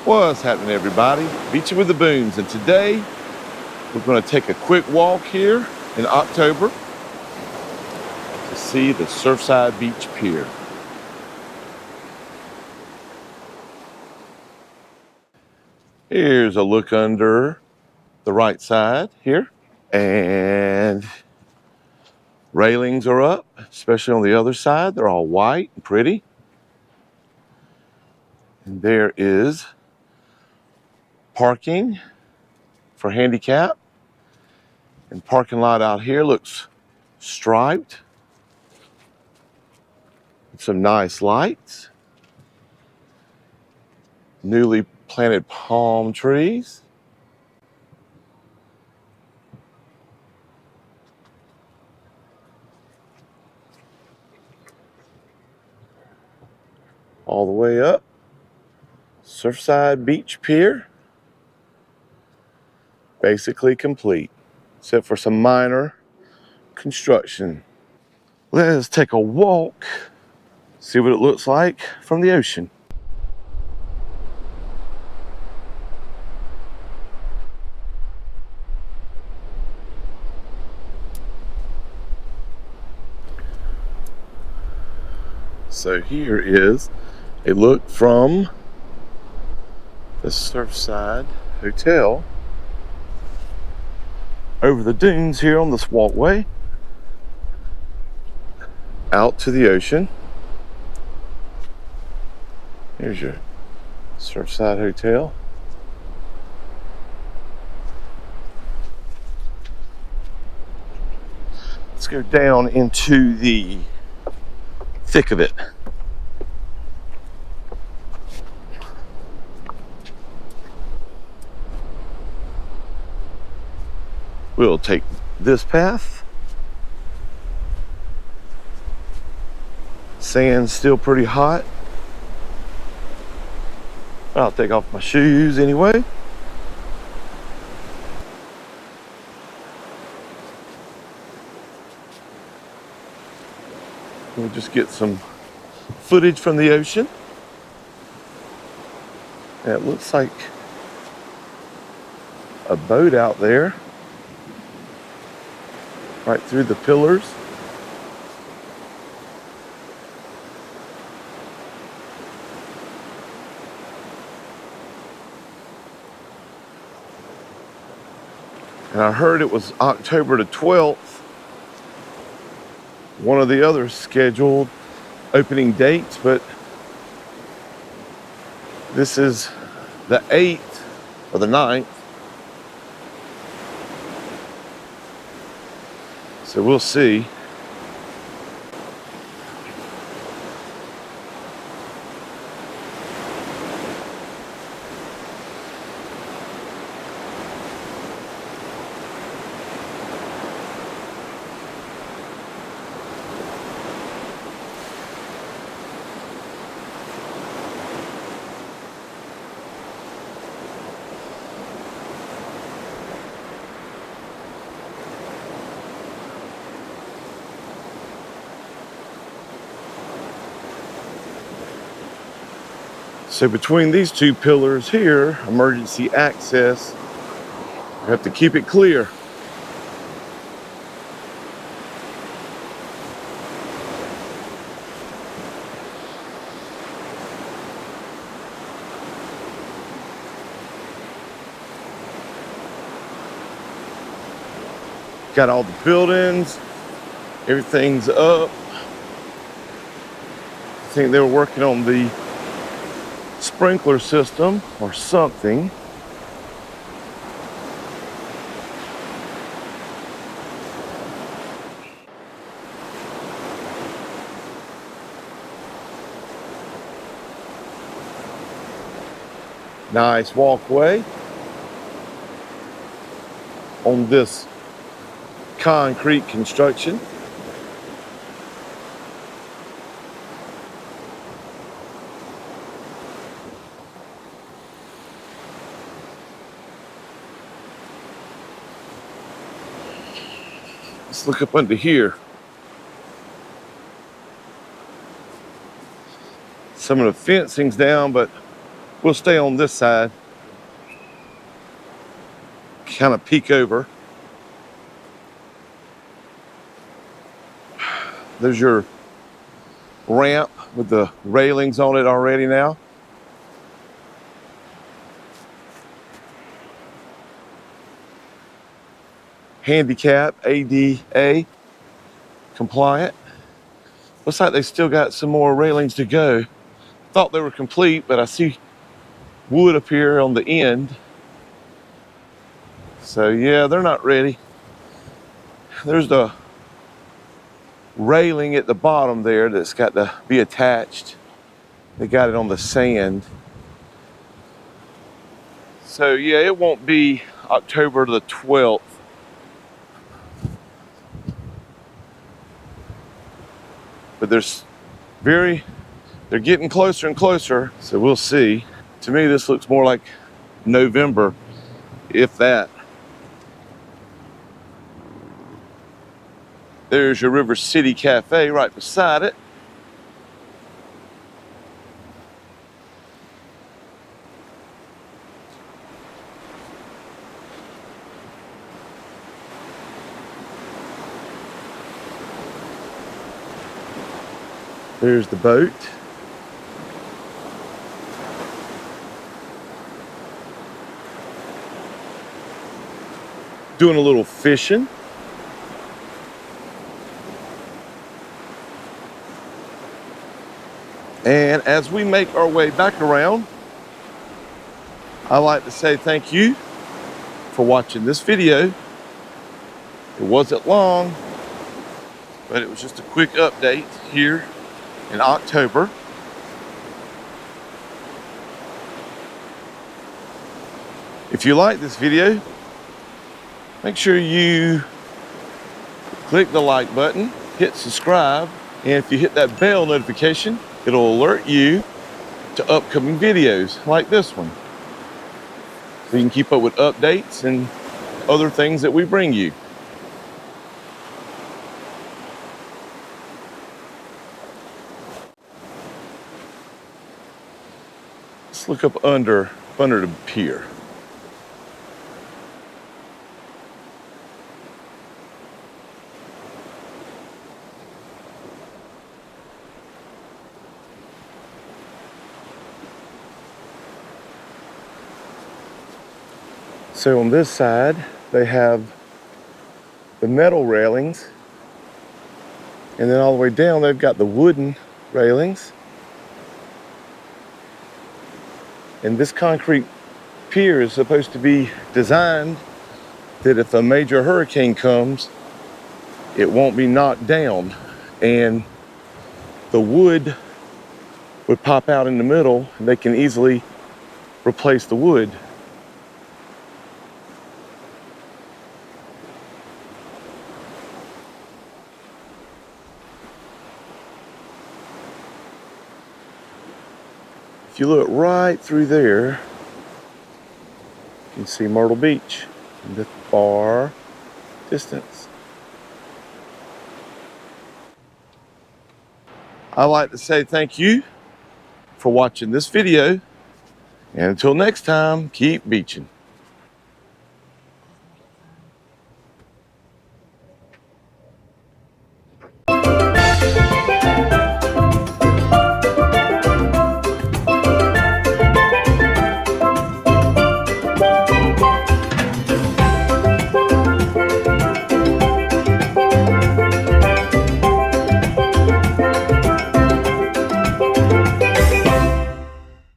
What's happening, everybody? Beachin with the Boones, and today we're going to take a quick walk here in October to see the Surfside Beach Pier. Here's a look under the right side here, and railings are up, especially on the other side. They're all white and pretty. And there is parking for handicap, and parking lot out here looks striped with some nice lights, newly planted palm trees. All the way up, Surfside Beach Pier, basically complete, except for some minor construction. Let's take a walk, see what it looks like from the ocean. So here is a look from the Surfside Hotel over the dunes here on this walkway out to the ocean. Here's your Surfside Hotel. Let's go down into the thick of it. We'll take this path. Sand's still pretty hot. I'll take off my shoes anyway. We'll just get some footage from the ocean. And it looks like a boat out there, right through the pillars. And I heard it was October the 12th, one of the other scheduled opening dates, but this is the 8th or the 9th. So we'll see. So between these two pillars here, emergency access, we have to keep it clear. Got all the buildings, everything's up. I think they were working on the sprinkler system or something. Nice walkway on this concrete construction. Let's look up under here. Some of the fencing's down, but We'll stay on this side, kind of peek over. There's your ramp with the railings on it already now. Handicap, ADA compliant. Looks like they still got some more railings to go. Thought they were complete, but I see wood up here on the end. So yeah, they're not ready. There's the railing at the bottom there that's got to be attached. They got it on the sand. So yeah, it won't be October the 12th. But they're getting closer and closer, so we'll see. To me, this looks more like November, if that. There's your River City Cafe right beside it. There's the boat. Doing a little fishing. And as we make our way back around, I'd like to say thank you for watching this video. It wasn't long, but it was just a quick update here in October. If you like this video, make sure you click the like button, hit subscribe, and if you hit that bell notification, it'll alert you to upcoming videos like this one. So you can keep up with updates and other things that we bring you. Let's look up under the pier. So on this side, they have the metal railings, and then all the way down, they've got the wooden railings. And this concrete pier is supposed to be designed that if a major hurricane comes, it won't be knocked down, and the wood would pop out in the middle, and they can easily replace the wood. If you look right through there, you can see Myrtle Beach in the far distance. I'd like to say thank you for watching this video, and until next time, keep beaching.